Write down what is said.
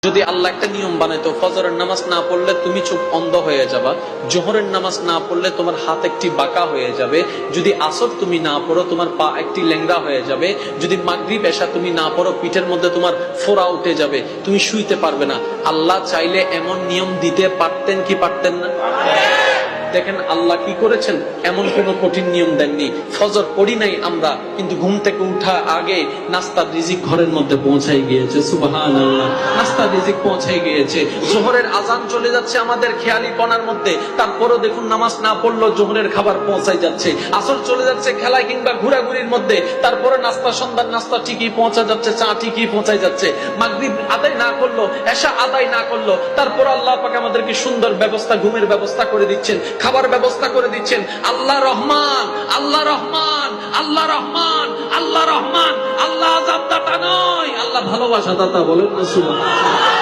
যদি আল্লাহ একটা নিয়ম বানাইতো, ফজরের নামাজ না পড়লে তুমি চোখ অন্ধ হয়ে যাবা, জোহরের নামাজ না পড়লে তোমার হাত একটি বাঁকা হয়ে যাবে, যদি আসর তুমি না পড়ো তোমার পা একটি ল্যাংড়া হয়ে যাবে, যদি মাগরিব এশা তুমি না পড়ো পিঠের মধ্যে তোমার ফোড়া উঠে যাবে, তুমি শুইতে পারবে না। আল্লাহ চাইলে এমন নিয়ম দিতে পারতেন কি পারতেন না? দেখেন আল্লাহ কি করেছেন, এমন কোন কঠিন নিয়ম দেননি। ফজর পড়ি নাই আমরা, কিন্তু ঘুম থেকে উঠা আগে নাস্তার রিজিক ঘরের মধ্যে পৌঁছাই গিয়েছে। সুবহানাল্লাহ, নাস্তার রিজিক পৌঁছাই গিয়েছে। জোহরের আজান চলে যাচ্ছে আমাদের খেয়ালি পনার মধ্যে, তারপরও দেখুন নামাজ না পড়লো জোহরের খাবার পৌঁছাই যাচ্ছে। আসর চলে যাচ্ছে খেলায় কিংবা ঘোরাঘুরির মধ্যে, তারপরে নাস্তা, সন্ধ্যার নাস্তা ঠিকই পৌঁছা যাচ্ছে, চা ঠিকই পৌঁছাই যাচ্ছে। মাগরিব আদায় না করলো, এশা আদায় না করলো, তারপর আল্লাহ পাক আমাদেরকে সুন্দর ব্যবস্থা, ঘুমের ব্যবস্থা করে দিচ্ছেন, খাবার ব্যবস্থা করে দিচ্ছেন। আল্লাহ রহমান, আল্লাহ রহমান, আল্লাহ রহমান, আল্লাহ রহমান। আল্লাহ আযাব দাতা নয়, আল্লাহ ভালোবাসা দাতা। বলেন না সুবহানাল্লাহ।